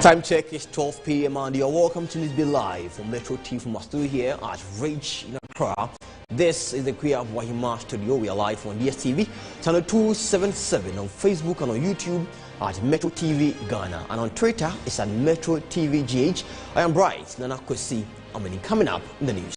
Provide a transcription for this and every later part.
Time check is 12 p.m. and you're welcome to NewsBeat Live from Metro TV from our studio here at Rage in Accra. This is the Queer of Wahima studio. We are live on DSTV, channel 277 on Facebook and on YouTube at Metro TV Ghana, and on Twitter it's at Metro TV GH. I am Bright Nana Kwesi. Coming up in the news.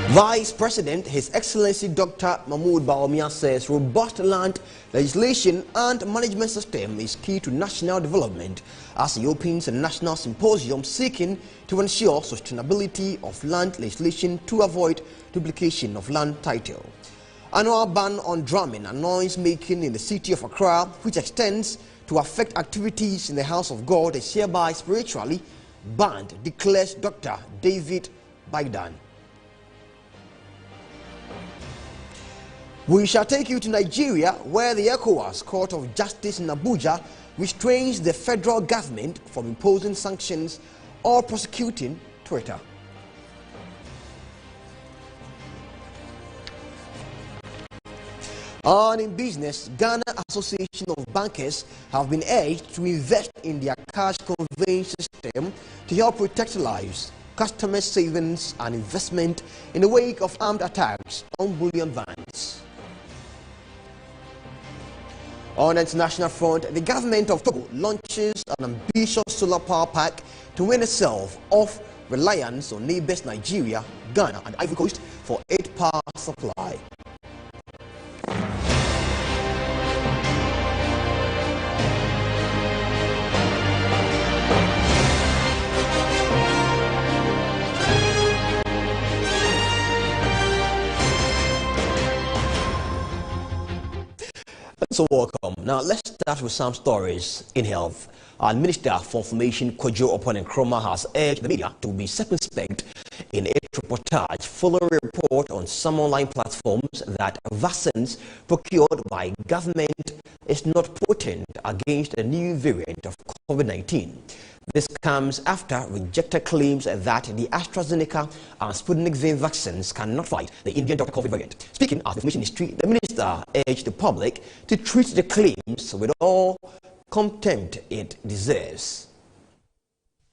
Vice President, His Excellency Dr. Mahmoud Bawumia says robust land legislation and management system is key to national development as he opens a national symposium seeking to ensure sustainability of land legislation to avoid duplication of land title. Annual ban on drumming and noise making in the city of Accra, which extends to affect activities in the house of God, is hereby spiritually banned, declares Dr. David BAGBIN. We shall take you to Nigeria, where the ECOWAS Court of Justice in Abuja restrains the federal government from imposing sanctions or prosecuting Twitter. And in business, Ghana Association of Bankers have been urged to invest in their cash conveying system to help protect lives, customer savings and investment in the wake of armed attacks on bullion vans. On the international front, the government of Togo launches an ambitious solar power pack to win itself off reliance on neighbours Nigeria, Ghana and Ivory Coast for aid power supply. So welcome. Now let's start with some stories in health. Our Minister for Information, Kayode Nkrumah, has urged the media to be circumspect in its reportage following a report on some online platforms that vaccines procured by government is not potent against a new variant of COVID-19. This comes after rejected claims that the AstraZeneca and Sputnik V vaccines cannot fight the Indian Delta COVID variant. Speaking at the Information Ministry, the minister urged the public to treat the claims with all contempt it deserves.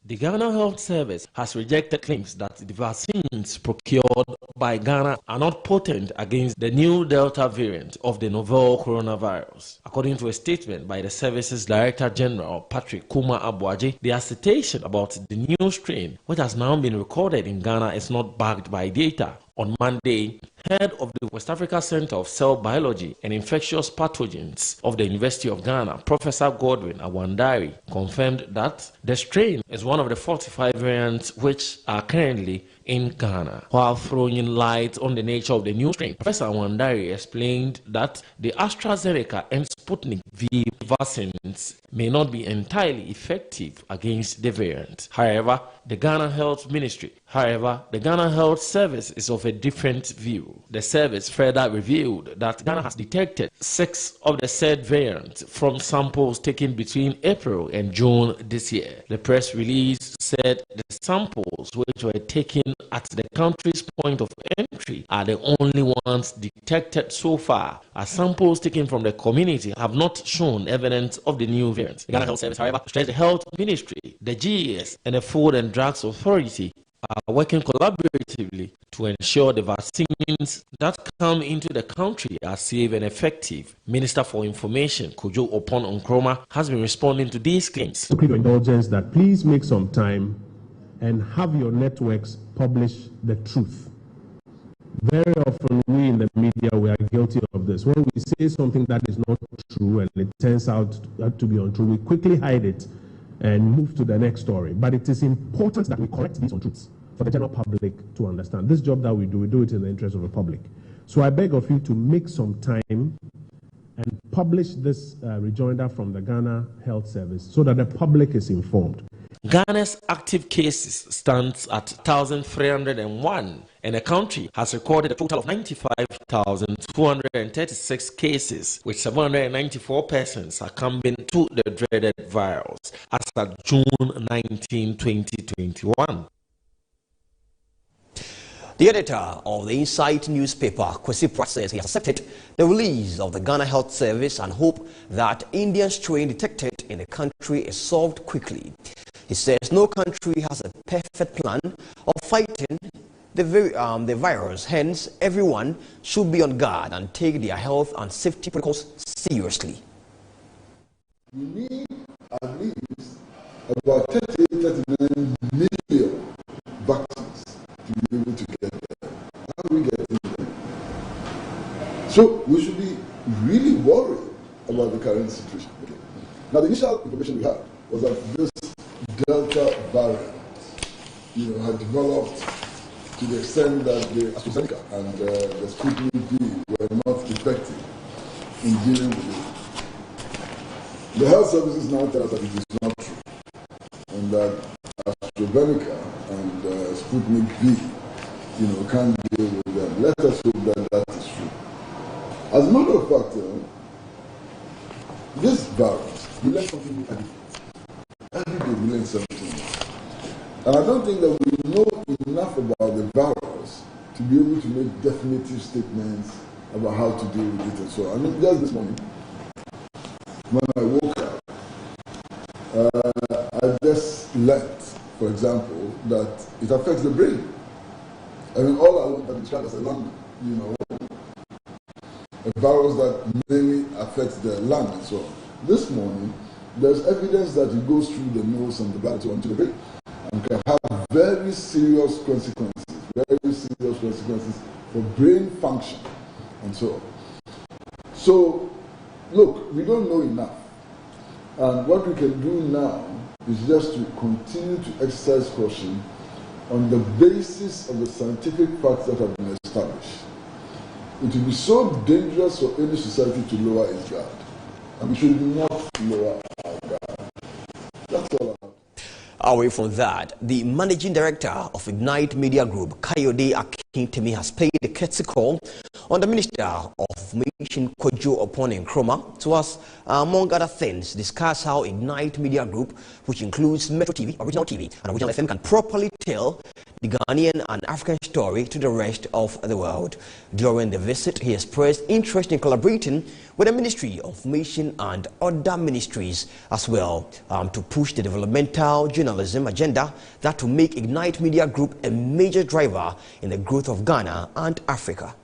The Ghana Health Service has rejected claims that the vaccines procured by Ghana are not potent against the new Delta variant of the novel coronavirus. According to a statement by the service's Director General, Patrick Kuma Abuaje, the assertion about the new strain, which has now been recorded in Ghana, is not backed by data. On Monday, head of the West Africa Center of Cell Biology and Infectious Pathogens of the University of Ghana, Professor Godwin Awandari, confirmed that the strain is one of the 45 variants which are currently in Ghana. While throwing light on the nature of the new strain, Professor Awandari explained that the AstraZeneca and Sputnik V vaccines may not be entirely effective against the variant. However, the Ghana Health Service is of a different view. The service further revealed that Ghana has detected 6 of the said variants from samples taken between April and June this year. The press release said the samples which were taken at the country's point of entry are the only ones detected so far, as samples taken from the community have not shown evidence of the new variant. The Ghana Health Service, however, stressed the Health Ministry, the GES, and the Food and Drugs Authority are working collaboratively to ensure the vaccines that come into the country are safe and effective. Minister for Information, Kayode Nkrumah, has been responding to these claims. To your indulgence that please make some time and have your networks publish the truth. Very often we in the media, we are guilty of this. When we say something that is not true and it turns out to be untrue, we quickly hide it and move to the next story. But it is important that we correct these untruths for the general public to understand. This job that we do it in the interest of the public. So I beg of you to make some time and publish this rejoinder from the Ghana Health Service so that the public is informed. Ghana's active cases stands at 1,301, and the country has recorded a total of 95,236 cases, with 794 persons succumbing to the dreaded virus as of June 19, 2021. The editor of the Insight newspaper, Kwesi Pratt, says he has accepted the release of the Ghana Health Service and hope that Indian strain detected in the country is solved quickly. He says no country has a perfect plan of fighting the virus, hence everyone should be on guard and take their health and safety protocols seriously. We need at least about 39 million vaccines to be able to get there. How do we get there? So we should be really worried about the current situation. Okay. Now the initial information we had was that this Delta variant, had developed to the extent that the AstraZeneca and the Sputnik V were not effective in dealing with it. The health services now tell us that it is not true, and that AstraZeneca and Sputnik V, can't deal with them. Let us hope that that is true. As a matter of fact, this virus, we learn something every day. Every day we learn something. And I don't think that we know enough about the virus to be able to make definitive statements about how to deal with it and so on. I mean, just this morning, when I woke up, I just learned, for example, that it affects the brain. I mean, all I want to describe as a lung, a virus that mainly affects the lung and so on. This morning, there's evidence that it goes through the nose and the blood to the brain and can have very serious consequences for brain function and so on. So, look, we don't know enough. And what we can do now is just to continue to exercise caution on the basis of the scientific facts that have been established. It will be so dangerous for any society to lower its guard. And we should not lower our guard. That's all I have. Away from that, the managing director of Ignite Media Group, Kayode Akintemi, has paid a courtesy call on the Minister of Information, Kojo Opon Nkrumah, to us, among other things, discuss how Ignite Media Group, which includes Metro TV, Original TV, and Original FM, can properly tell the Ghanaian and African story to the rest of the world. During the visit, he expressed interest in collaborating with the Ministry of Information and other ministries as well to push the developmental journalism agenda that will make Ignite Media Group a major driver in the growth of Ghana and Africa.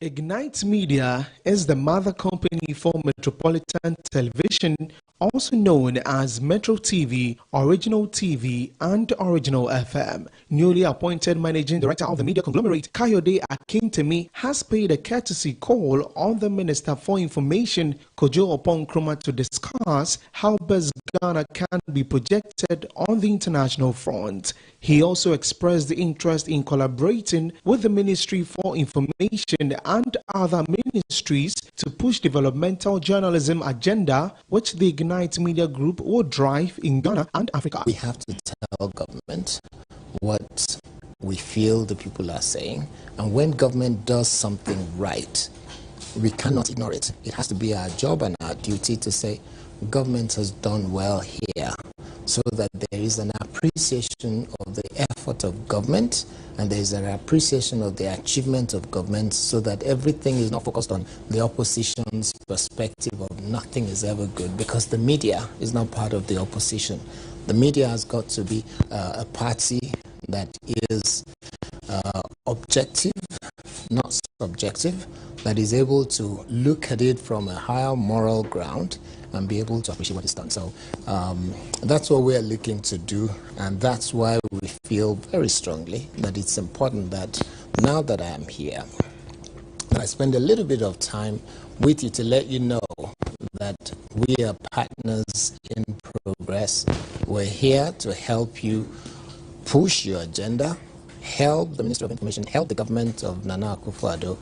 Ignite Media is the mother company for Metropolitan Television, also known as Metro TV, Original TV, and Original FM. Newly appointed managing director of the media conglomerate, Kayode Akintemi, has paid a courtesy call on the Minister for Information, Kojo Opon Nkrumah, to discuss how best Ghana can be projected on the international front. He also expressed the interest in collaborating with the Ministry for Information and other ministries to push developmental journalism agenda, which the Ignite Media Group will drive in Ghana and Africa. We have to tell government what we feel the people are saying, and when government does something right, we cannot ignore it. It has to be our job and our duty to say, government has done well here, so that there is an appreciation of the effort of government and there is an appreciation of the achievement of government, so that everything is not focused on the opposition's perspective of nothing is ever good, because the media is not part of the opposition. The media has got to be a party that is objective, not subjective, that is able to look at it from a higher moral ground and be able to appreciate what is done. So that's what we're looking to do, and that's why we feel very strongly that it's important that now that I am here, that I spend a little bit of time with you to let you know that we are partners in progress. We're here to help you push your agenda, help the Ministry of Information, help the government of Nana Akufo-Addo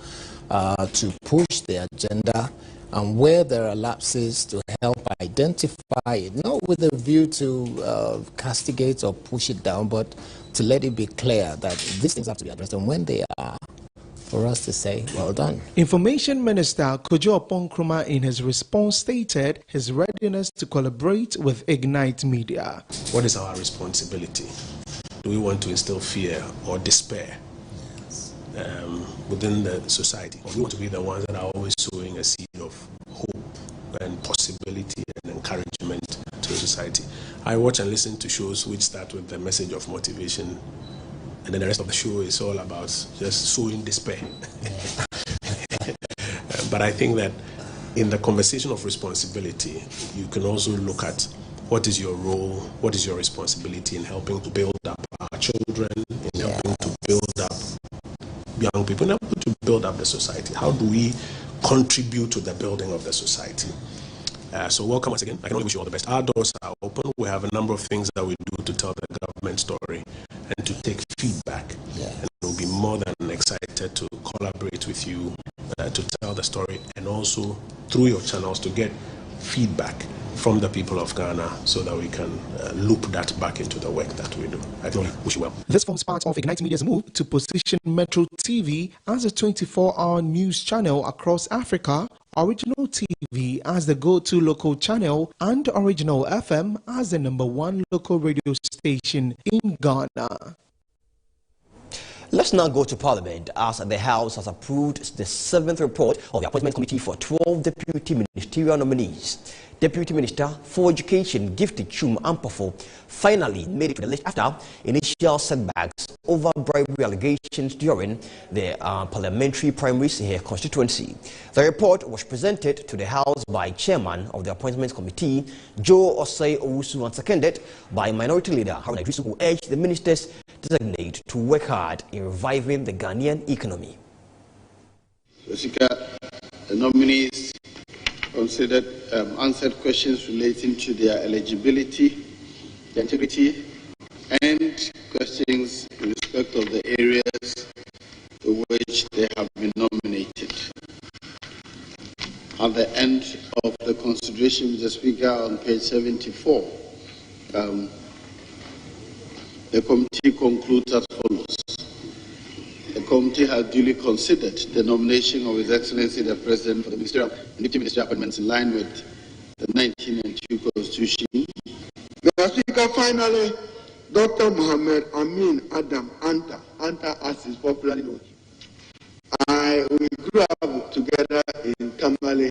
to push the agenda, and where there are lapses, to help identify it, not with a view to castigate or push it down, but to let it be clear that these things have to be addressed, and when they are, for us to say, well done. Information Minister Kojo Opon Nkrumah, in his response, stated his readiness to collaborate with Ignite Media. What is our responsibility? do we want to instill fear or despair within the society? Or do we want to be the ones that are always sowing a seed of hope and possibility and encouragement to the society? I watch and listen to shows which start with the message of motivation, and then the rest of the show is all about just sowing despair. But I think that in the conversation of responsibility, you can also look at what is your role, what is your responsibility in helping to build up our children, in helping to build up young people, in helping to build up the society. How do we contribute to the building of the society? So welcome once again. I can only wish you all the best. Our doors are open. We have a number of things that we do to tell the government story and to take feedback. And we'll be more than excited to collaborate with you to tell the story, and also through your channels to get feedback from the people of Ghana so that we can loop that back into the work that we do. I really wish you well. This forms part of Ignite Media's move to position Metro TV as a 24-hour news channel across Africa, Original TV as the go-to local channel, and Original FM as the #1 local radio station in Ghana. Let's now go to Parliament, as the House has approved the 7th report of the Appointment Committee for 12 deputy ministerial nominees. Deputy Minister for Education Gifted Chum Ampofo finally made it to the list after initial setbacks over bribery allegations during the parliamentary primaries in her constituency. The report was presented to the House by Chairman of the Appointments Committee, Joe Osei Owusu, and seconded by Minority Leader HARUNA, who urged the ministers designate to work hard in reviving the Ghanaian economy. The nominees considered answered questions relating to their eligibility, their integrity, and questions in respect of the areas to which they have been nominated. At the end of the consideration, Mr. Speaker, on page 74, the committee concludes as follows. The committee has duly considered the nomination of His Excellency the President for the ministerial and deputy ministerial appointments in line with the 1992 Constitution. Mr. Speaker, finally, Dr. Mohammed Amin Adam Anta as is popularly known. We grew up together in Tamale,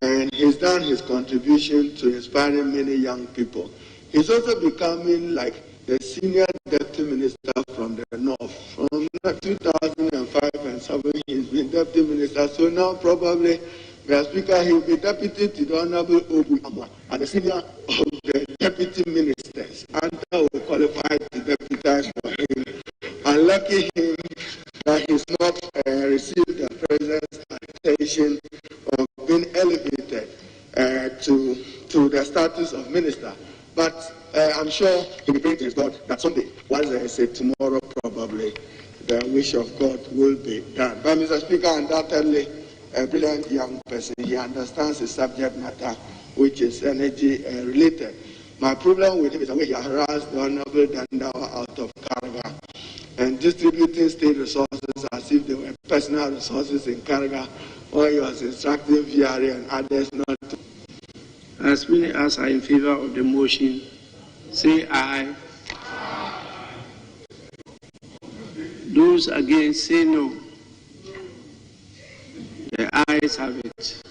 and he's done his contribution to inspiring many young people. He's also becoming like the senior deputy minister from the north. From 2005 and 7, he's been deputy minister. So now probably, Mr. Speaker, he'll be deputy to the Honorable Obu Amwa, and the senior of the deputy ministers. Anta will qualify to deputize for him. And lucky him that he's not received the president's attention of being elevated to the status of minister. But I'm sure he will pray to his God that someday, once I say tomorrow, probably the wish of God will be done. But Mr. Speaker, undoubtedly a brilliant young person. He understands the subject matter, which is energy related. My problem with him is the way he harassed the Honorable Dandawa out of Karaga and distributing state resources as if they were personal resources in Karaga, while he was instructing VRA and others not to. As many as are in favor of the motion, say aye. Those against, say no. The ayes have it.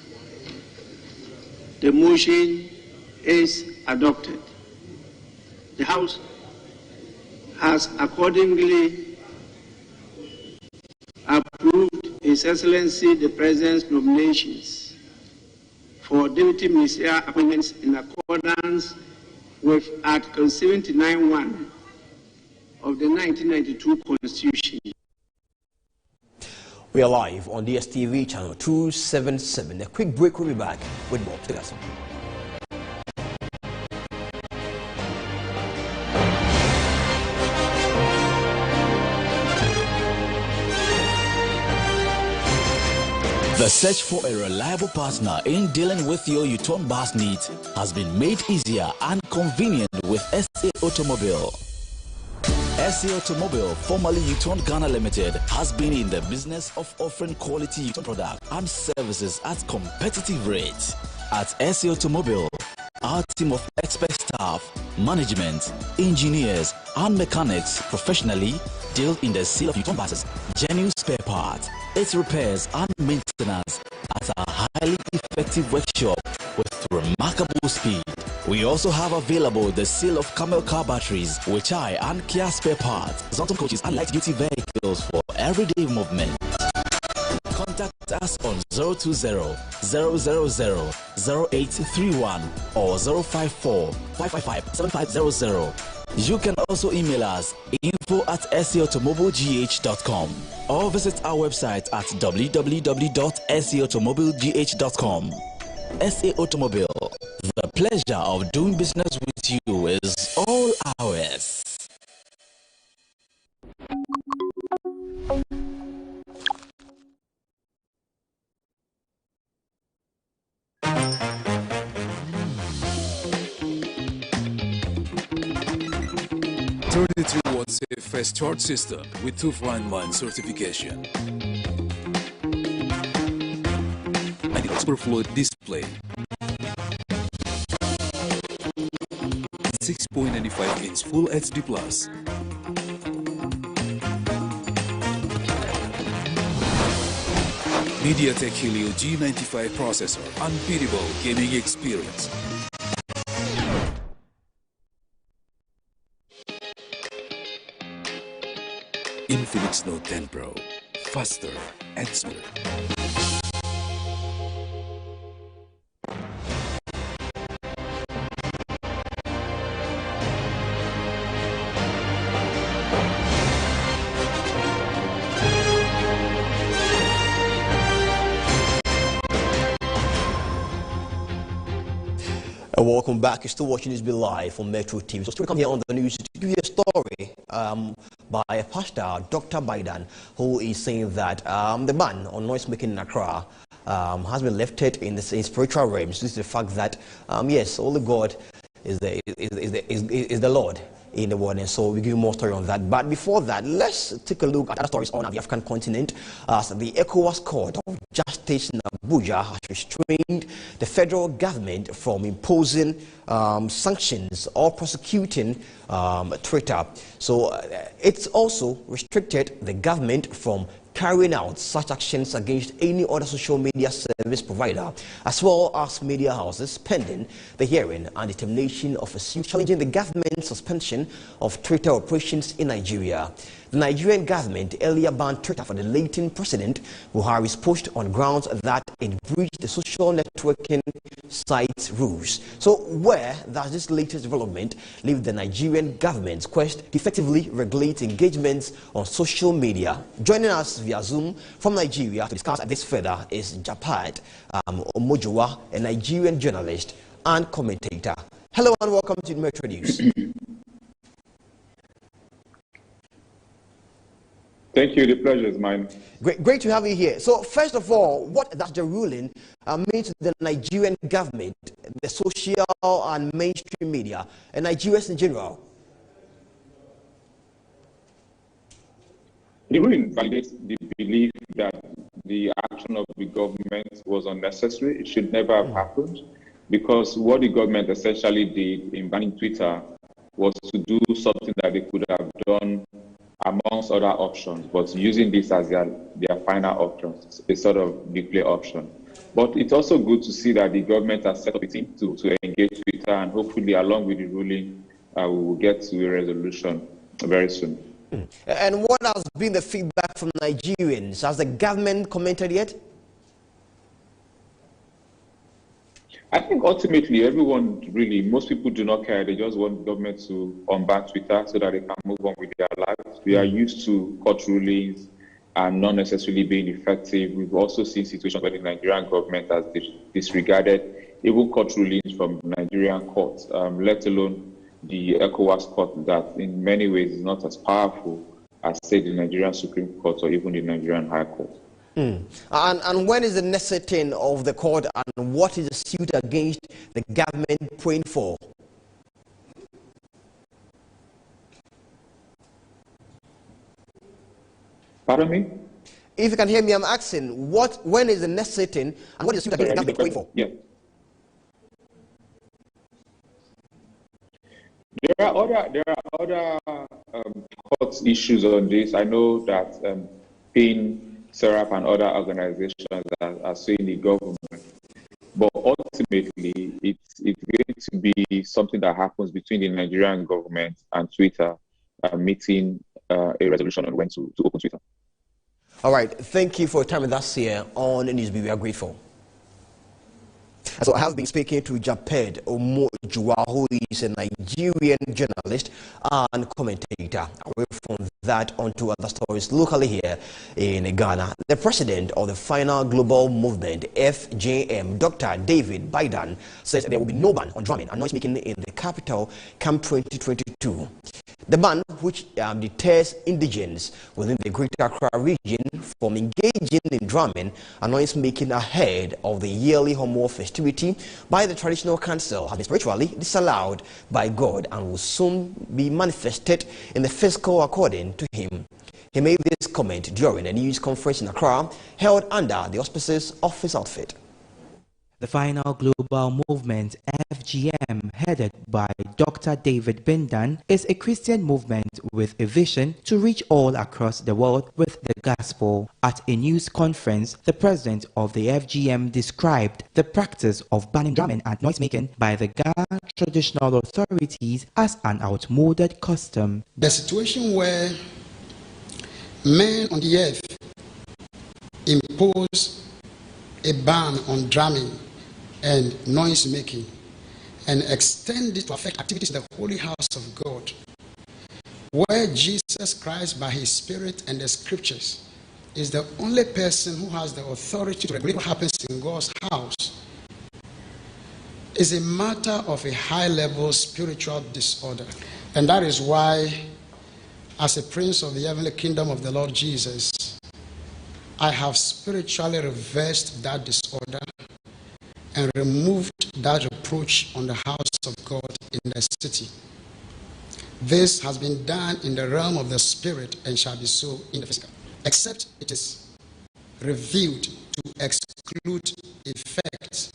The motion is adopted. The House has accordingly approved His Excellency the President's nominations for deputy ministerial appointments in accordance with Article 79(1) of the 1992 Constitution. We are live on DSTV channel 277. A quick break, we'll be back with more. Stay us. The search for a reliable partner in dealing with your U-turn bus needs has been made easier and convenient with SA Automobile. SA Automobile, formerly U-turn Ghana Limited, has been in the business of offering quality U-turn products and services at competitive rates. At SA Automobile, Our team of expert staff, management, engineers, and mechanics professionally deal in the sale of Uton buses, genuine spare parts, its repairs and maintenance at a highly effective workshop with remarkable speed. We also have available the sale of Camel car batteries, Weichai and Kia spare parts, Zonton coaches and light-duty vehicles for everyday movement. Contact us on 020-000-0831 or 054-555-7500. You can also email us info@saautomobilegh.com or visit our website at www.saautomobilegh.com. SA Automobile, the pleasure of doing business with you is all ours. Was a first charge system with 2-line certification. And a superfluid display. 6.95-inch Full HD+. MediaTek Helio G95 processor, unbeatable gaming experience. Infinix Note 10 Pro, faster and smoother. Welcome back. You're still watching NewsBeat live on Metro TV. So still come here on the news to give you a story by a pastor, Dr. Biden, who is saying that the ban on noise making in Accra has been lifted in spiritual realms due to the fact that yes, only God is the Lord in the world, and so we give you more story on that. But before that, let's take a look at other stories on the African continent. As the ECOWAS Court of Justice in Abuja has restrained the federal government from imposing sanctions or prosecuting Twitter. So it's also restricted the government from carrying out such actions against any other social media service provider, as well as media houses, pending the hearing and determination of a suit challenging the government's suspension of Twitter operations in Nigeria. The Nigerian government earlier banned Twitter for the late President Buhari's post on grounds that it breached the social networking site's rules. So where does this latest development leave the Nigerian government's quest to effectively regulate engagements on social media? Joining us via Zoom from Nigeria to discuss this further is Japad Omojowa, a Nigerian journalist and commentator. Hello and welcome to Metro News. Thank you. The pleasure is mine. Great to have you here. So first of all, what does the ruling mean to the Nigerian government, the social and mainstream media, and Nigerians in general? The ruling validates the belief that the action of the government was unnecessary. It should never have happened, because what the government essentially did in banning Twitter was to do something that they could have done amongst other options, but using this as their final option, a sort of nuclear option. But it's also good to see that the government has set up a team to engage Twitter, and hopefully along with the ruling, we will get to a resolution very soon. And what has been the feedback from Nigerians? Has the government commented yet? I think ultimately most people do not care. They just want the government to unban Twitter so that they can move on with their lives. We are used to court rulings and not necessarily being effective. We've also seen situations where the Nigerian government has disregarded even court rulings from Nigerian courts, let alone the ECOWAS court that in many ways is not as powerful as, say, the Nigerian Supreme Court or even the Nigerian High Court. And when is the next sitting of the court, and what is the suit against the government praying for? Pardon me? If you can hear me, I'm asking, when is the next sitting, and what is the suit against the government praying for? Yeah. are other hot issues on this. I know that PIN, SERAP, and other organizations are suing the government. But ultimately, it's going to be something that happens between the Nigerian government and Twitter, meeting a resolution on when to open Twitter. All right. Thank you for your time with us here on NewsBeat. We are grateful. So I have been speaking to Japed Omojuwa, who is a Nigerian journalist and commentator. Away from that, onto other stories locally here in Ghana. The president of the Final Global Movement, FGM, Dr. David Biden, says there will be no ban on drumming and noise-making in the capital come 2022. The ban, which deters indigents within the Greater Accra region from engaging in drumming and noise-making ahead of the yearly Homo festivity by the Traditional Council, has been spiritually disallowed by God and will soon be manifested in the physical according to him. He made this comment during a news conference in Accra held under the auspices of his outfit. The Final Global Movement, FGM, headed by Dr. David Biden, is a Christian movement with a vision to reach all across the world with the gospel. At a news conference, the president of the FGM described the practice of banning drumming and noise-making by the Ghana traditional authorities as an outmoded custom. The situation where men on the earth impose a ban on drumming and noise making and extend it to affect activities in the holy house of God, where Jesus Christ by his spirit and the scriptures is the only person who has the authority to regulate what happens in God's house, is a matter of a high-level spiritual disorder. And that is why, as a prince of the heavenly kingdom of the Lord Jesus, I have spiritually reversed that disorder and removed that reproach on the house of God in the city. This has been done in the realm of the spirit and shall be so in the physical, except it is revealed to exclude effects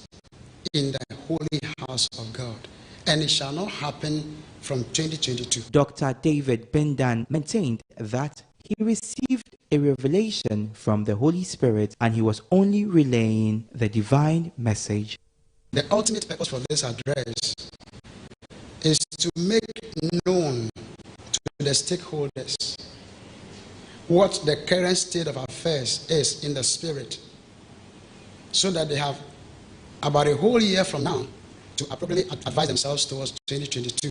in the holy house of God. And it shall not happen from 2022. Dr. David Biden maintained that he received a revelation from the Holy Spirit and he was only relaying the divine message. The ultimate purpose for this address is to make known to the stakeholders what the current state of affairs is in the spirit, so that they have about a whole year from now to appropriately advise themselves towards 2022.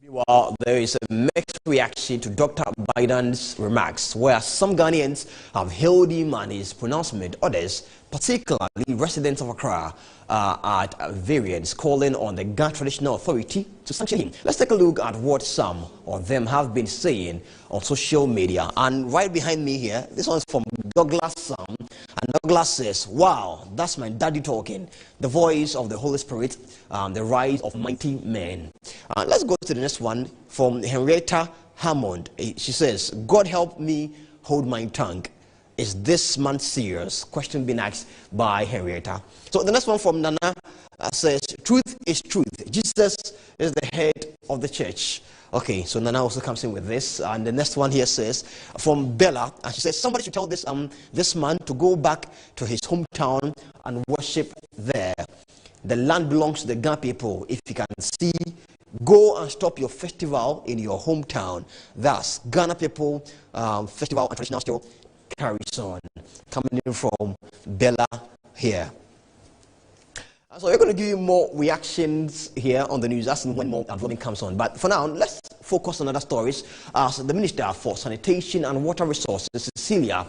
Well, there is a mixed reaction to Dr. Biden's remarks, where some Ghanaians have hailed him and his pronouncement. Others, particularly residents of Accra, are at variance, calling on the Ghana Traditional Authority to sanction him. Let's take a look at what some of them have been saying on social media. And right behind me here, this one's from Douglas Sam. And Douglas says, wow, that's my daddy talking. The voice of the Holy Spirit, the rise of mighty men. Let's go to the next one from Henrietta Hammond. She says, God help me hold my tongue. Is this man serious? Question being asked by Henrietta. So the next one from Nana says, truth is truth. Jesus is the head of the church. Okay, so Nana also comes in with this. And the next one here says, from Bella, and she says, somebody should tell this man to go back to his hometown and worship there. The land belongs to the Ghana people. If you can see, go and stop your festival in your hometown. Thus, Ghana people festival and traditional still carries on. Coming in from Bella here. So we're going to give you more reactions here on the news as and when more vlogging comes on. But for now, let's focus on other stories. As the Minister for Sanitation and Water Resources, Cecilia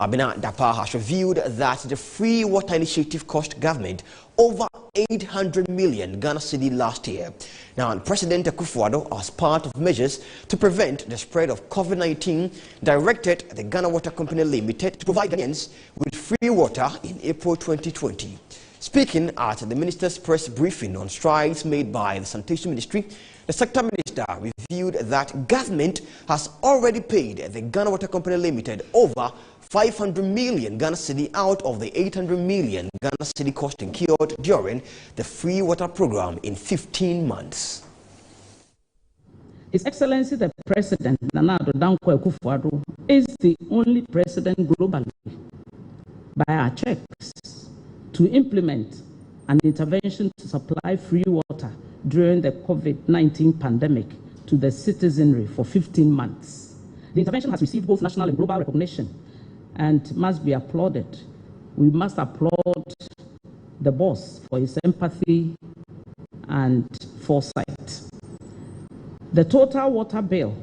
Abena-Dapa, has revealed that the Free Water Initiative cost government over 800 million Ghana cedi last year. Now, President Akufo-Addo, as part of measures to prevent the spread of COVID-19, directed the Ghana Water Company Limited to provide Ghanaians with free water in April 2020. Speaking at the minister's press briefing on strides made by the Sanitation Ministry, the sector minister revealed that government has already paid the Ghana Water Company Limited over 500 million Ghana cedi out of the 800 million Ghana cedi cost incurred during the free water program in 15 months. His Excellency the President, Nana Addo Dankwa Akufo-Addo, is the only president globally, by our checks, to implement an intervention to supply free water during the COVID-19 pandemic to the citizenry for 15 months. The intervention has received both national and global recognition and must be applauded. We must applaud the boss for his empathy and foresight. The total water bill,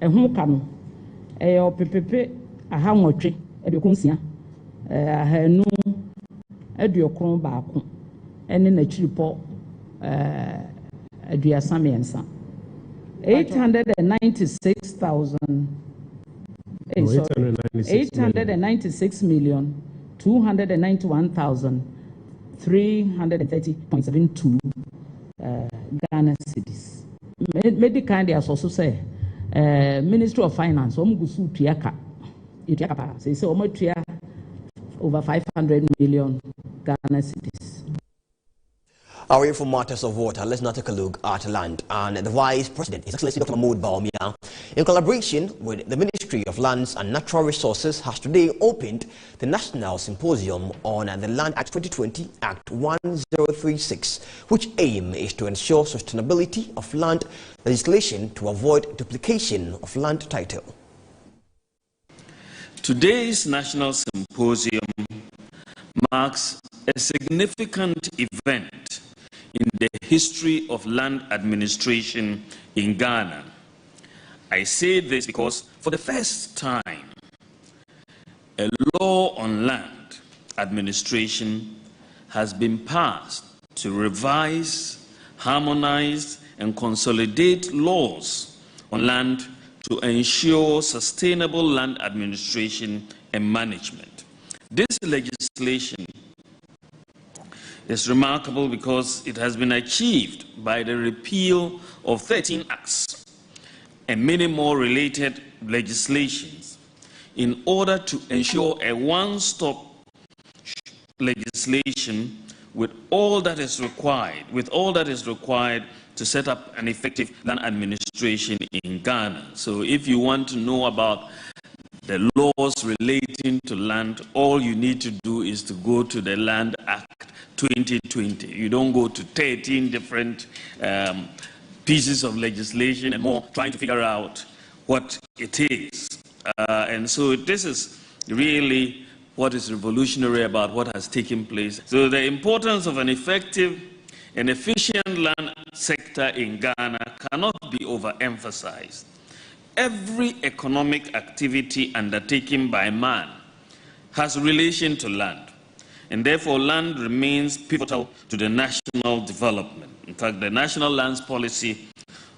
PPP, $896,330.72 Ghana cedis. Medical also say Ministry of Finance say over 500 million Ghana cedis. Away from matters of water, let's now take a look at land. And the Vice President, His Excellency Dr. Bawumia, in collaboration with the Ministry of Lands and Natural Resources, has today opened the National Symposium on the Land Act 2020, Act 1036, which aim is to ensure sustainability of land legislation to avoid duplication of land title. Today's National Symposium marks a significant event in the history of land administration in Ghana. I say this because for the first time, a law on land administration has been passed to revise, harmonize, and consolidate laws on land to ensure sustainable land administration and management. This legislation is remarkable because it has been achieved by the repeal of 13 acts and many more related legislations in order to ensure a one-stop legislation with all that is required, to set up an effective land administration in Ghana. So if you want to know about the laws relating to land, all you need to do is to go to the Land Act 2020. You don't go to 13 different pieces of legislation and more trying to figure out what it is. And so this is really what is revolutionary about what has taken place. So the importance of an effective and efficient land sector in Ghana cannot be overemphasized. Every economic activity undertaken by man has relation to land, and therefore land remains pivotal to the national development. In fact, the National Lands Policy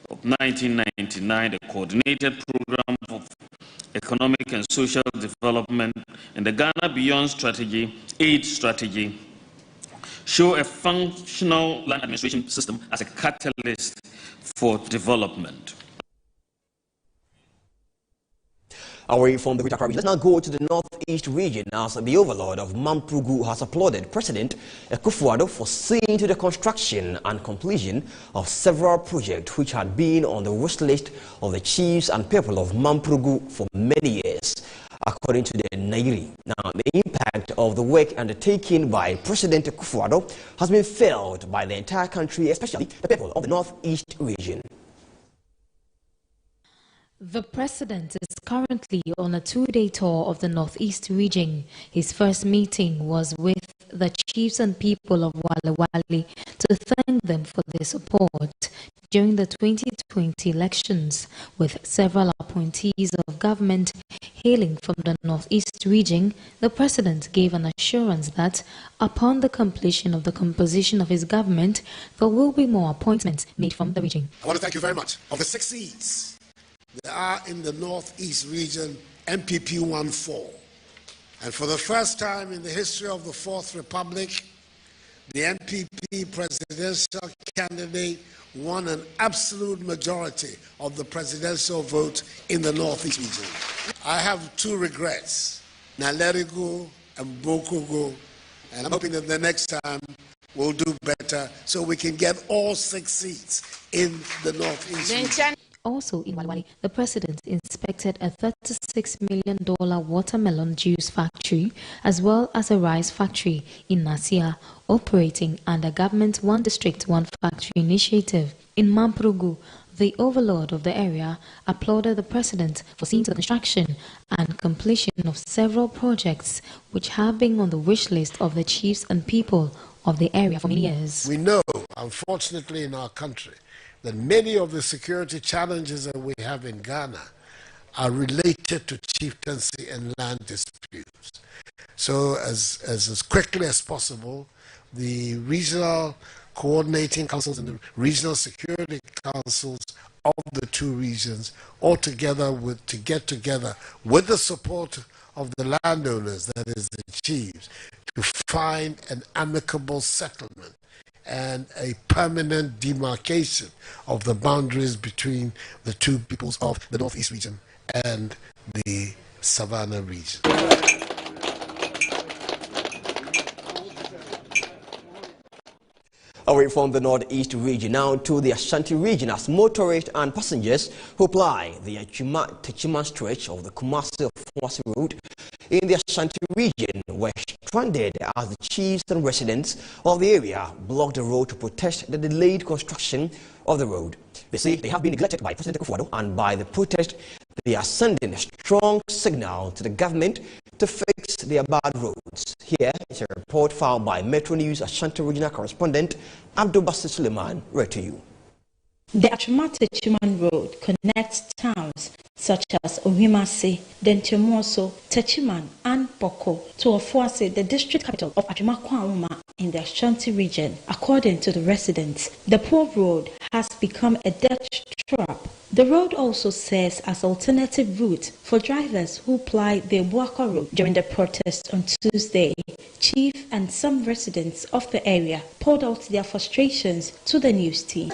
of 1999, the Coordinated Program of Economic and Social Development, and the Ghana Beyond Strategy, AIDS Strategy, show a functional land administration system as a catalyst for development. Away from the Greater Accra region, let's now go to the northeast region as the overlord of Mampugu has applauded President Akufo-Addo for seeing to the construction and completion of several projects which had been on the wish list of the chiefs and people of Mampugu for many years. According to the Nairi, now the impact of the work undertaken by President Akufo-Addo has been felt by the entire country, especially the people of the northeast region. The president is currently on a two-day tour of the northeast region. His first meeting was with the chiefs and people of Wale Wale to thank them for their support during the 2020 elections, with several appointees of government hailing from the northeast region. The president gave an assurance that upon the completion of the composition of his government, there will be more appointments made from the region. I want to thank you very much. Of the 6 seats, there are in the northeast region MPP 1-4. And for the first time in the history of the Fourth Republic, the MPP presidential candidate won an absolute majority of the presidential vote in the northeast region. I have two regrets, now let it go and Boko go, and I'm hoping that the next time we'll do better so we can get all 6 seats in the northeast region. Also in Walewale, the president inspected a $36 million watermelon juice factory as well as a rice factory in Nasia, operating under government's One District, One Factory initiative. In Mamprugu, the overlord of the area applauded the president for seeing to the construction and completion of several projects which have been on the wish list of the chiefs and people of the area for many years. We know, unfortunately, in our country, that many of the security challenges that we have in Ghana are related to chieftaincy and land disputes. So as quickly as possible, the regional coordinating councils and the regional security councils of the two regions all together to get together with the support of the landowners, that is the chiefs, to find an amicable settlement and a permanent demarcation of the boundaries between the two peoples of the Northeast region and the Savannah region. Away from the Northeast region now to the Ashanti region, as motorists and passengers who ply the Atwima-Teman stretch of the Kumasi-Ofuasi road in the Ashanti region were stranded as the chiefs and residents of the area blocked the road to protest the delayed construction of the road. They say they have been neglected by President Akufo-Addo, and by the protest they are sending a strong signal to the government to fix their bad roads. Here is a report filed by Metro News Ashanti regional correspondent Abdul Basit Suleiman, read to you. The Atwima-Teman road connects towns such as Ohimase, Dentemoso, Techiman, and Boko to Ofuase, the district capital of Atwima-Kwawuma in the Ashanti region. According to the residents, the poor road has become a death trap. The road also serves as alternative route for drivers who ply the Buaka road. During the protest on Tuesday, chief and some residents of the area poured out their frustrations to the news team.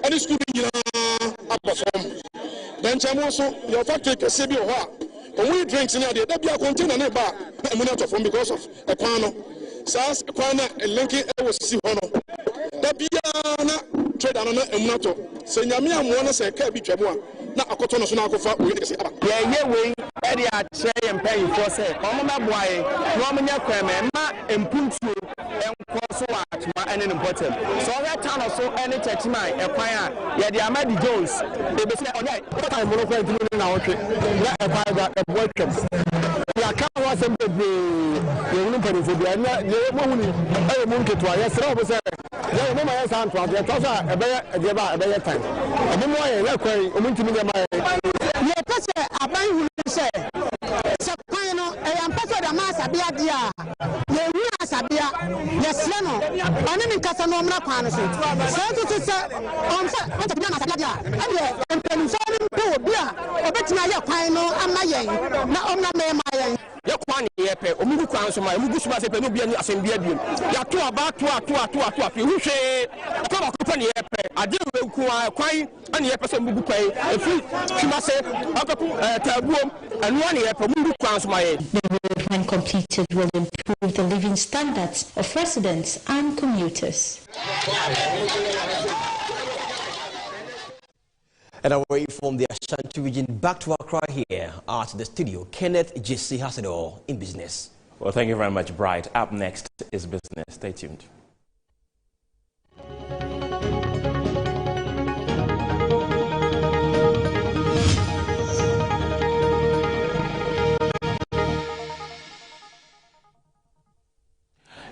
Any school in Abafom. Then Chamoso, your factory can see you. When we drink in there, there be a container nearby. I'm not of because of a pano. Sas, a pana, and linking was see hono. There be a trade on a munato. Senyamia Mona say, Kabi Chabua. Not a cotton sonaco. Yeah, we Eddie Che and pay for say, Mama Boy, Romania Creme, and Puntu. And important. So that town also any church man acquire yeah the Amadi Jones. They be say oh yeah what time we go to now okay yeah acquire that workshops. Yeah can was some the you know for the you mo mo to yes no be say yeah mo my sound to the tosa e be time. Abi mo yeah kwai o mo ntimi dey my yeah pese aban hu say se kwan no e am pese da ma sabia dia ye hu asabia yes no oni mi kasa no mra kwan so to say on say on to na sabia dia e empenu so ni do obi a obetima ye kwan no ama yen na omna me ma yen ye kwan ye pe omugu kwan so ma omugu so ma se pe no bia ni asembia biem ya to aba to hu hwe to ba ko pe ni ye pe ade we ku kwan ani ye pe se omugu kwan efi twima se apapu tabuom and one ye pe omugu kwan so ma ye. When completed, will improve the living standards of residents and commuters. And away from the Ashanti region, back to Accra here at the studio, Kenneth JC has it all in business. Well, thank you very much, Bright. Up next is business. Stay tuned.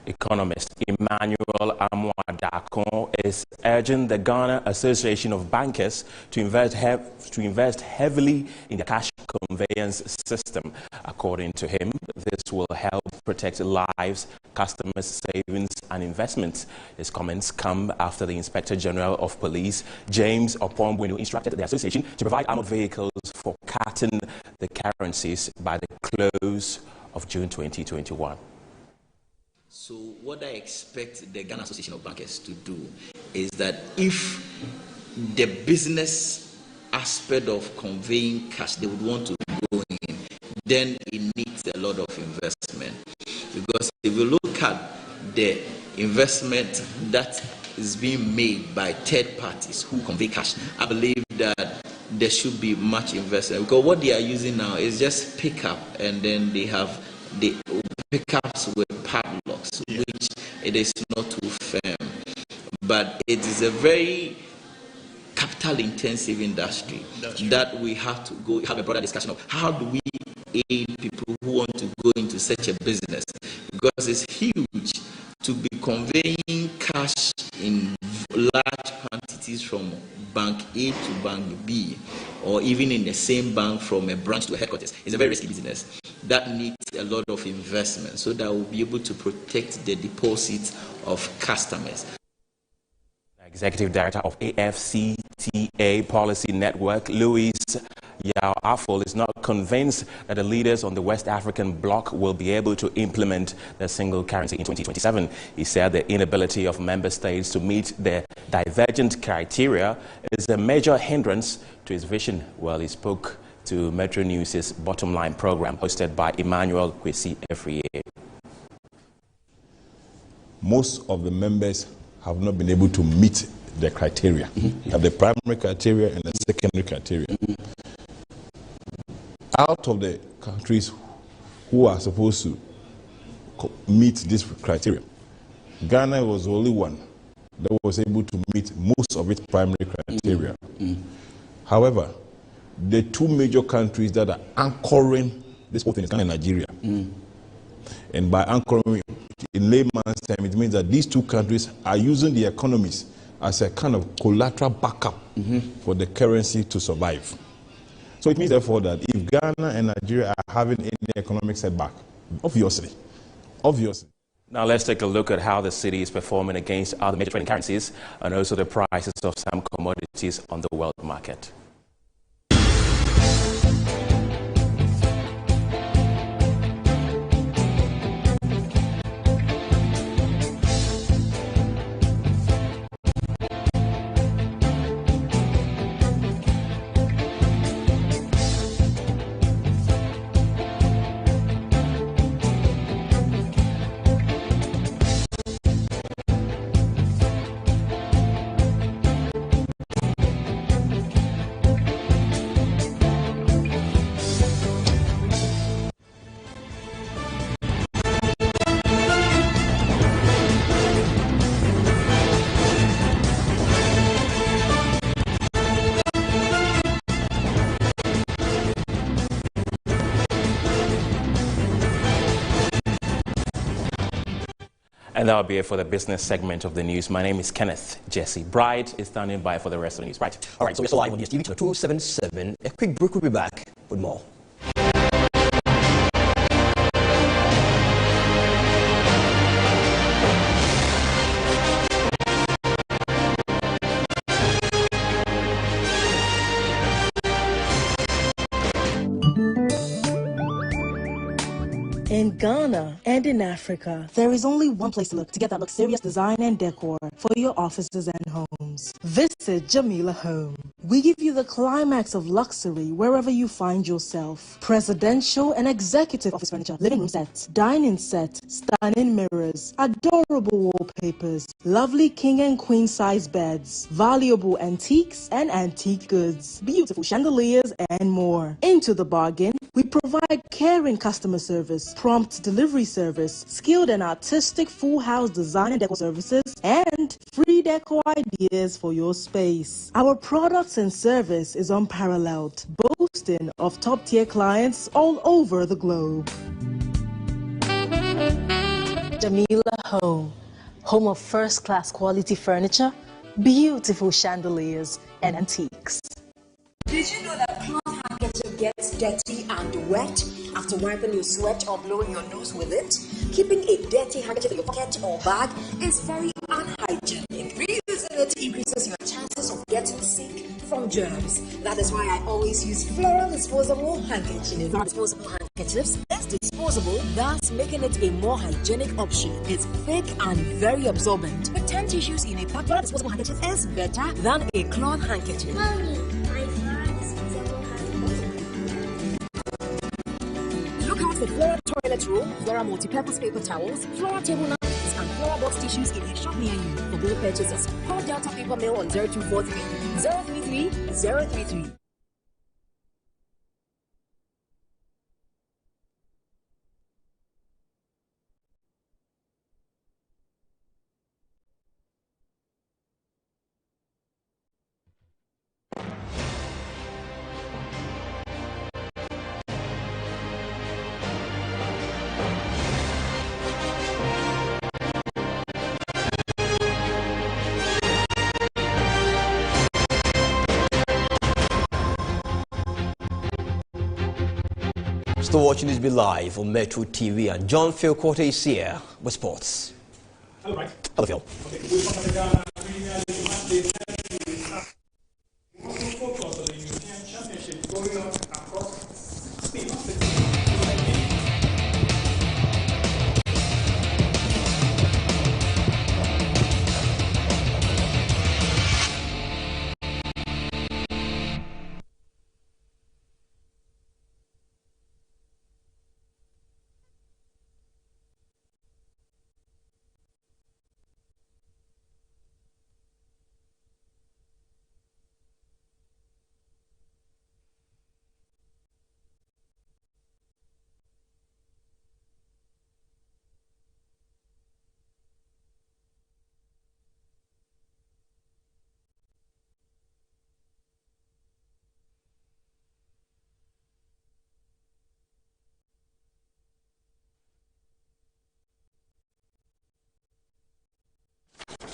Economist Emmanuel Amoadakon is urging the Ghana Association of Bankers to invest heavily in the cash conveyance system. According to him, this will help protect lives, customers' savings and investments. His comments come after the Inspector General of Police, James Opombwenu, instructed the association to provide armored vehicles for carting the currencies by the close of June 2021. So what I expect the Ghana Association of Bankers to do is that if the business aspect of conveying cash, they would want to go in, then it needs a lot of investment. Because if you look at the investment that is being made by third parties who convey cash, I believe that there should be much investment. Because what they are using now is just pickup, and then they have the pickups with padlocks, which it is not too firm. But it is a very capital-intensive industry that we have to go have a broader discussion of how do we aid people who want to go into such a business, because it's huge to be conveying cash in large quantities from bank A to bank B, or even in the same bank from a branch to a headquarters. It's a very risky business that needs a lot of investment so that we'll be able to protect the deposits of customers. Executive Director of AFCTA Policy Network, Louis Yao Afol, is not convinced that the leaders on the West African bloc will be able to implement the single currency in 2027. He said the inability of member states to meet the divergent criteria is a major hindrance to his vision. Well, he spoke to Metro News' Bottom Line program hosted by Emmanuel Kwesi every year. Most of the members have not been able to meet the criteria. You have the primary criteria and the secondary criteria. Out of the countries who are supposed to meet this criteria, Ghana was the only one that was able to meet most of its primary criteria. However, the two major countries that are anchoring this whole thing is Ghana and Nigeria. And by anchoring, in layman's term, it means that these two countries are using the economies as a kind of collateral backup for the currency to survive. So it means, therefore, that if Ghana and Nigeria are having any economic setback, obviously. Now let's take a look at how the city is performing against other major trading currencies and also the prices of some commodities on the world market. And that'll be it for the business segment of the news. My name is Kenneth Jesse. Bride is standing by for the rest of the news. Right. All right, so we're still live on DSTV to 277. A quick break, we'll be back with more. In Ghana and in Africa, there is only one place to look to get that luxurious design and decor for your offices and homes. Visit Jamila Home. We give you the climax of luxury wherever you find yourself. Presidential and executive office furniture, living room sets, dining set, stunning mirrors, adorable wallpapers, lovely king and queen size beds, valuable antiques and antique goods, beautiful chandeliers and more. Into the bargain, we provide caring customer service, prompt delivery service, skilled and artistic full house design and decor services, and free decor ideas for your space. Our products and service is unparalleled, boasting of top-tier clients all over the globe. Jamila Home, home of first-class quality furniture, beautiful chandeliers, and antiques. Did you know that cloth handkerchief gets dirty and wet after wiping your sweat or blowing your nose with it? Keeping a dirty handkerchief in your pocket or bag is very unhygienic. Reusing it increases your chances of getting sick from germs. That is why I always use floral disposable handkerchiefs. Disposable handkerchiefs disposable, thus making it a more hygienic option. It's thick and very absorbent. With 10 tissues in a pack, Flora disposable handkerchief is better than a cloth handkerchief. Mommy, my Flora disposable handkerchief. Look out for Flora toilet roll, Flora multi-purpose paper towels, Flora table napkins, and Flora box tissues in a shop near you. For bill purchases, call Delta Paper Mill on 0243 033 033. Still watching this be live on Metro TV, and John Phil Quarter is here with sports. Hello, Mike. Hello, Phil. Okay, we're from the Ghana Premier League match day 30. We also focus on the European Championship going on across Spain.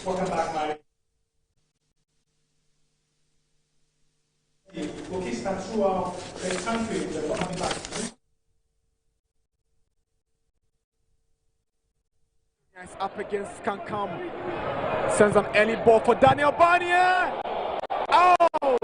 Welcome back, Mike. Cookies that throughout the country, they're coming back. Nice up against Kankam. Sends an early ball for Daniel Barnier. Oh!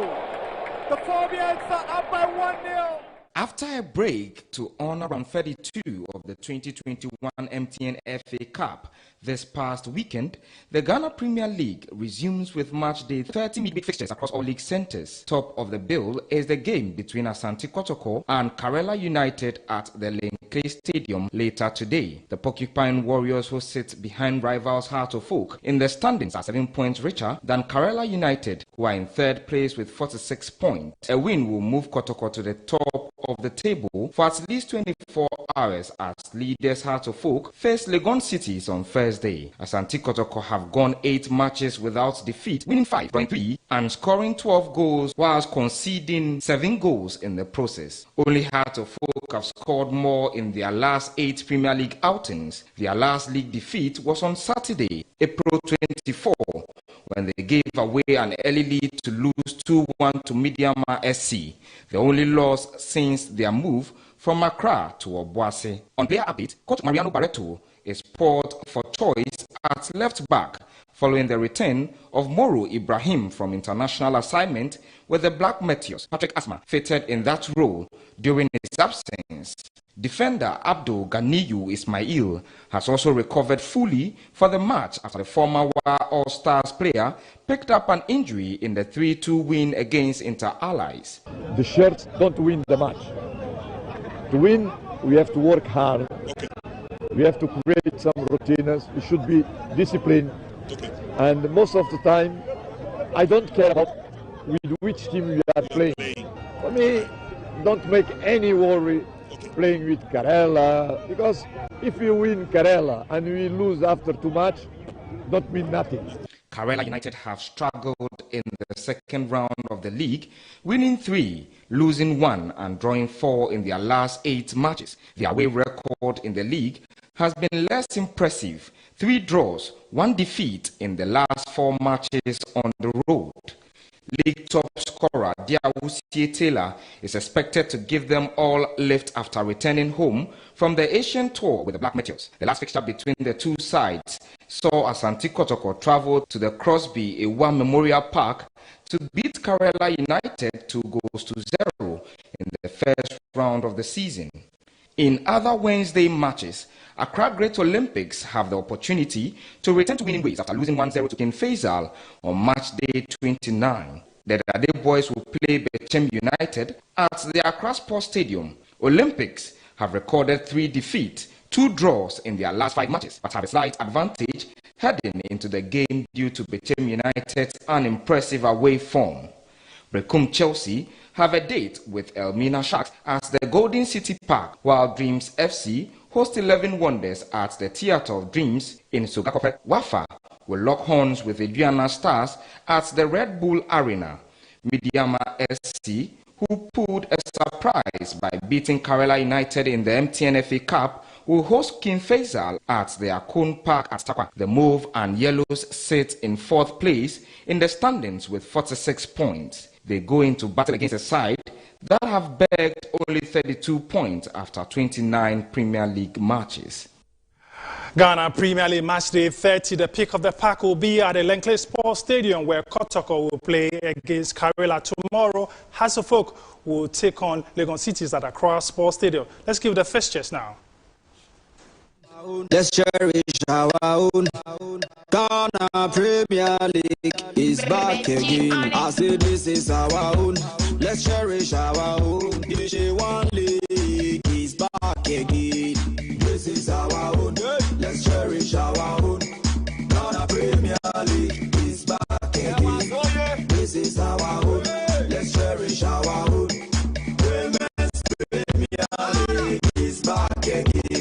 The Phobians are up by 1-0. After a break to honor round 32 of the 2021 MTN FA Cup this past weekend, the Ghana Premier League resumes with match day 30 midweek fixtures across all league centres. Top of the bill is the game between Asante Kotoko and Karela United at the Lenke Stadium later today. The Porcupine Warriors, who sit behind rivals Heart of Oak in the standings, are 7 points richer than Karela United, who are in third place with 46 points. A win will move Kotoko to the top of the table for at least 24 hours as leaders Heart of Oak face Legon Cities on Thursday. Asante Kotoko have gone 8 matches without defeat, winning 5, drawing 3 and scoring 12 goals whilst conceding 7 goals in the process. Only Heart of Oak have scored more in their last 8 Premier League outings. Their last league defeat was on Saturday, April 24, when they gave away an early lead to lose 2-1 to Midiama SC, the only loss since their move from Accra to Obuasi. On player update, Coach Mariano Barreto is poured for choice at left back following the return of Moro Ibrahim from international assignment with the Black Meteors. Patrick Asma fitted in that role during his absence. Defender Abdul Ganiyu Ismail has also recovered fully for the match after the former All-Stars player picked up an injury in the 3-2 win against Inter Allies. The shirts don't win the match. To win, we have to work hard. We have to create some routines. We should be disciplined. And most of the time, I don't care about with which team we are playing. For me, don't make any worry playing with Karela, because if we win Karela and we lose after 2 matches, don't mean nothing. Karela United have struggled in the second round of the league, winning 3, losing 1 and drawing 4 in their last 8 matches. Their away record in the league has been less impressive, 3 draws, 1 defeat in the last 4 matches on the road. League top scorer Diawusie Taylor is expected to give them all lift after returning home from the Asian tour with the Black Meteors. The last fixture between the two sides saw Asante Kotoko travel to the Crosby Ewa Memorial Park to beat Karela United 2-0 in the first round of the season. In other Wednesday matches, Accra Great Olympics have the opportunity to return to winning ways after losing 1-0 to King Faisal on match day 29. The Dade boys will play Bechem United at the Accra Sports Stadium. Olympics have recorded 3 defeats, 2 draws in their last 5 matches, but have a slight advantage heading into the game due to Bechem United's unimpressive away form. Brekum Chelsea have a date with Elmina Sharks at the Golden City Park, while Dreams FC host 11 Wonders at the Theatre of Dreams in Sogakope. Wafa will lock horns with the Aduana Stars at the Red Bull Arena. Midiama SC, who pulled a surprise by beating Karela United in the MTN FA Cup, will host King Faisal at the Akon Park at Takwa. The Mauve and Yellows sit in 4th place in the standings with 46 points. They go into battle against a side that have bagged only 32 points after 29 Premier League matches. Ghana Premier League match day 30. The pick of the pack will be at the Lenkley Sports Stadium, where Kotoko will play against Karela tomorrow. Hasselfolk will take on Legon Cities at Accra Sports Stadium. Let's give the fixtures now. Let's cherish our own. Ghana Premier League is back again. I say this is our own. Let's cherish our own. Division 1 League is back again. This is our own. Let's cherish our own. Ghana Premier League is back again. This is our own. Let's cherish our own. Women's Premier League is back again.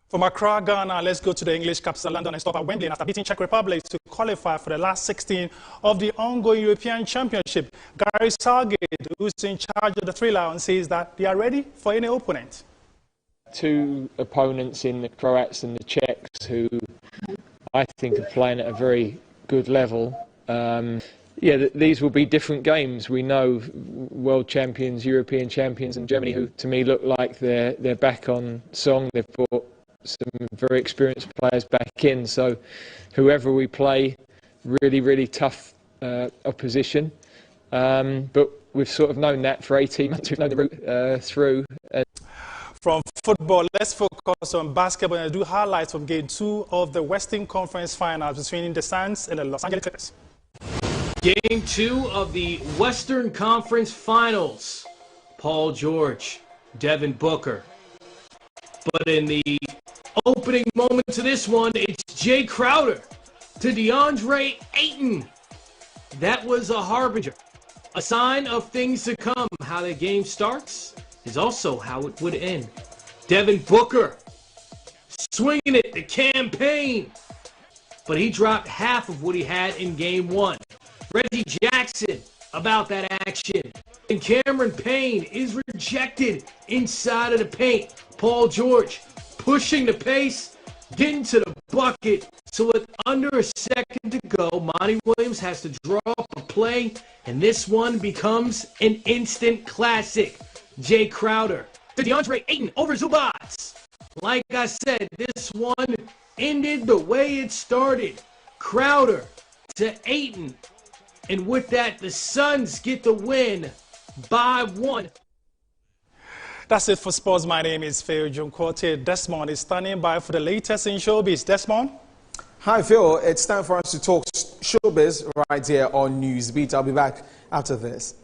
From Accra, Ghana, let's go to the English capital, London, and stop at Wembley after beating Czech Republic to qualify for the last 16 of the ongoing European Championship. Gareth Southgate, who's in charge of the Three Lions, says that they are ready for any opponent. 2 opponents in the Croats and the Czechs who I think are playing at a very good level. Yeah, these will be different games. We know world champions, European champions, and Germany, who to me look like they're back on song. They've brought some very experienced players back in. So, whoever we play, really tough opposition. But we've sort of known that for 18 months. We've known the route through. From football, let's focus on basketball and do highlights from Game 2 of the Western Conference Finals between the Suns and the Los Angeles Clippers. Game 2 of the Western Conference Finals. Paul George, Devin Booker. But in the opening moments of this one, it's Jay Crowder to DeAndre Ayton. That was a harbinger, a sign of things to come. How the game starts is also how it would end. Devin Booker swinging it, the campaign. But he dropped half of what he had in Game 1. Reggie Jackson about that action. And Cameron Payne is rejected inside of the paint. Paul George pushing the pace, getting to the bucket. So with under a second to go, Monty Williams has to draw up a play, and this one becomes an instant classic. Jay Crowder to DeAndre Ayton over Zubats. Like I said, this one ended the way it started. Crowder to Ayton. And with that, the Suns get the win by 1. That's it for sports. My name is Phil Junquote. Desmond is standing by for the latest in showbiz. Desmond? Hi, Phil. It's time for us to talk showbiz right here on NewsBeat. I'll be back after this.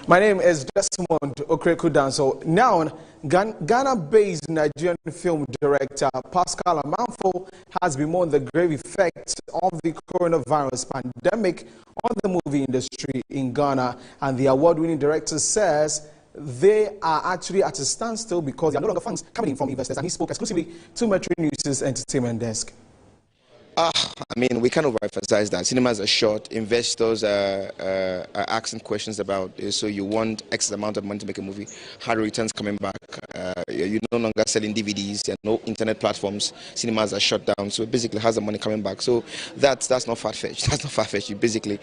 My name is Desmond Okrekudan. So now, Ghana-based Nigerian film director Pascal Amando has bemoaned the grave effect of the coronavirus pandemic on the movie industry in Ghana. And the award-winning director says they are actually at a standstill because there are no longer funds coming in from investors. And he spoke exclusively to Metro News' entertainment desk. I mean, we kind of emphasize that cinemas are short. Investors are asking questions about so you want X amount of money to make a movie. How are returns coming back? You're no longer selling DVDs and no internet platforms. Cinemas are shut down. So basically, how's the money coming back? So that's not far-fetched. That's not far-fetched. Basically,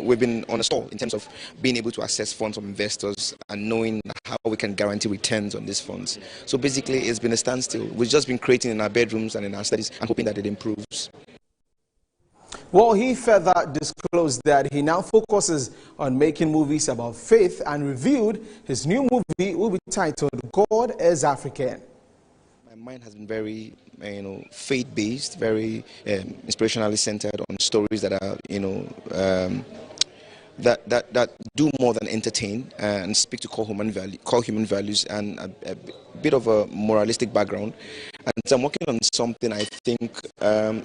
we've been on a stall in terms of being able to access funds from investors and knowing how we can guarantee returns on these funds. So basically, it's been a standstill. We've just been creating in our bedrooms and in our studies and hoping that it improves. Well, he further disclosed that he now focuses on making movies about faith and revealed his new movie will be titled God is African. My mind has been very, faith-based, very inspirationally centered on stories that are, that do more than entertain and speak to core human values and a bit of a moralistic background. And so I'm working on something I think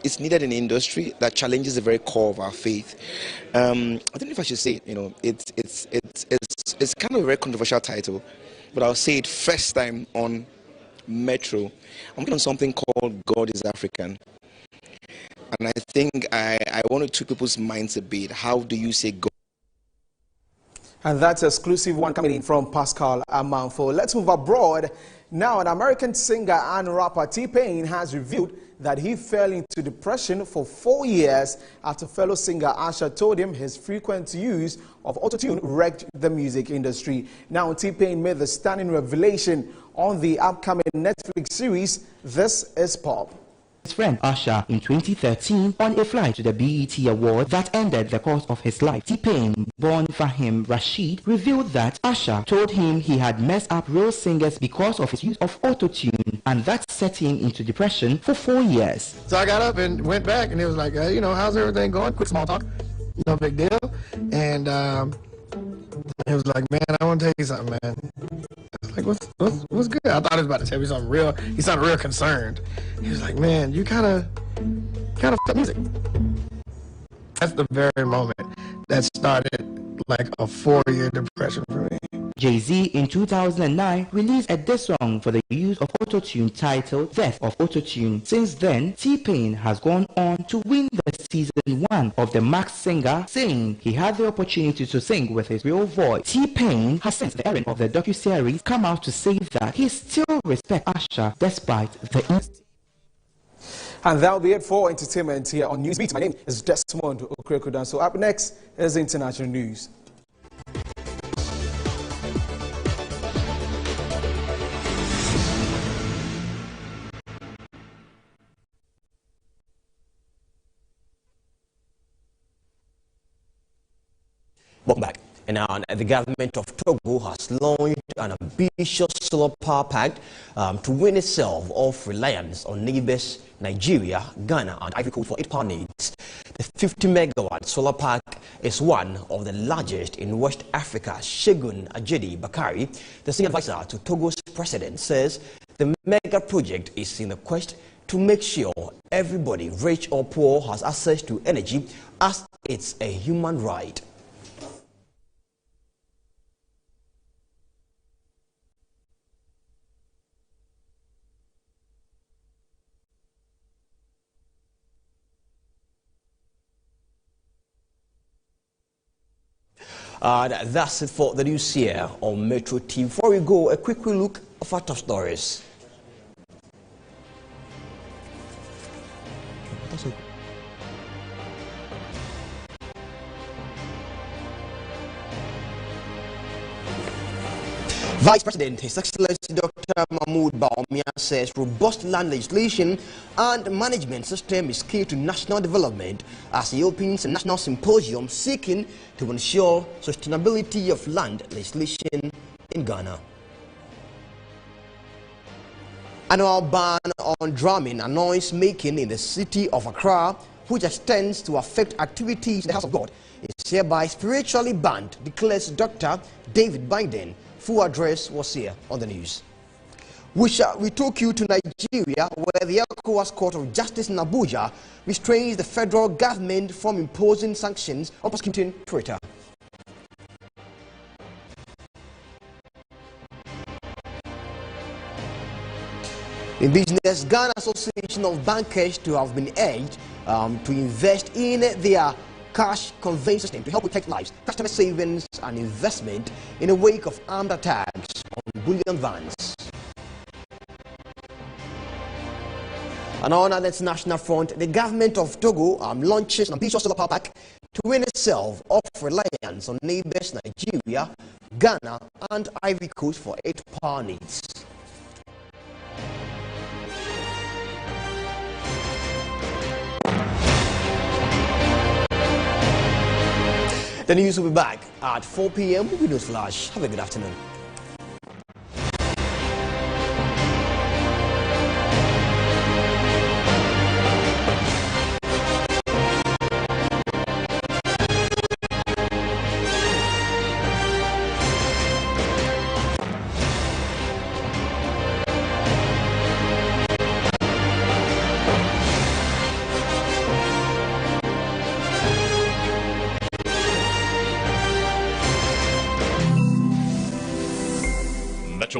is needed in the industry that challenges the very core of our faith. I don't know if I should say it. It's kind of a very controversial title, but I'll say it first time on Metro. I'm working on something called God is African. And I think I want to tweak people's minds a bit. How do you say God? And that's exclusive one coming in from Pascal Amando. Let's move abroad. Now, an American singer and rapper T-Pain has revealed that he fell into depression for 4 years after fellow singer Usher told him his frequent use of autotune wrecked the music industry. Now, T-Pain made the stunning revelation on the upcoming Netflix series, This Is Pop. His friend Usher in 2013 on a flight to the BET Award that ended the course of his life. T-Pain, born Fahim Rashid, revealed that Usher told him he had messed up real singers because of his use of autotune, and that set him into depression for 4 years. So I got up and went back, and it was like, how's everything going? Quick small talk, no big deal. And he was like, man, I want to tell you something, man. I was like, what's good? I thought he was about to tell me something real. He sounded real concerned. He was like, man, you kind of f***ed music. That's the very moment that started like a 4-year depression for me. Jay-Z in 2009 released a diss song for the use of autotune titled Death of Autotune. Since then, T-Pain has gone on to win the season 1 of The Masked Singer, saying he had the opportunity to sing with his real voice. T-Pain has since the airing of the docuseries come out to say that he still respects Usher despite the And that'll be it for entertainment here on NewsBeat. My name is Desmond Okrekudan. So up next is international news. Welcome back. And now the government of Togo has launched an ambitious solar power pact to win itself of reliance on neighbours Nigeria, Ghana and Ivory Coast for its power needs. The 50-megawatt solar park is one of the largest in West Africa. Shegun Ajedi Bakari, the senior advisor to Togo's president, says the mega project is in the quest to make sure everybody, rich or poor, has access to energy as it's a human right. That's it for the news here on Metro TV. Before we go, a quick look of our top stories. Vice President, His Excellency Dr. Mahmoud Bawumia says robust land legislation and management system is key to national development as he opens a national symposium seeking to ensure sustainability of land legislation in Ghana. Annual ban on drumming and noise making in the city of Accra, which extends to affect activities in the House of God, is hereby spiritually banned, declares Dr. David Biden. Full address was here on the news. We took you to Nigeria, where the ECOWAS Court of Justice in Abuja restrains the federal government from imposing sanctions on prosecuting Twitter. In business, Ghana Association of Bankers to have been urged to invest in their cash conveyance system to help protect lives, customer savings and investment in the wake of armed attacks on bullion vans. And on an international front, the government of Togo launches an ambitious solar power pack to win itself of reliance on neighbours Nigeria, Ghana and Ivory Coast for its power needs. The news will be back at 4 p.m. with News Flash. Have a good afternoon.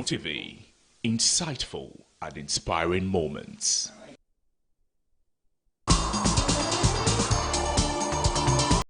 TV, insightful and inspiring moments.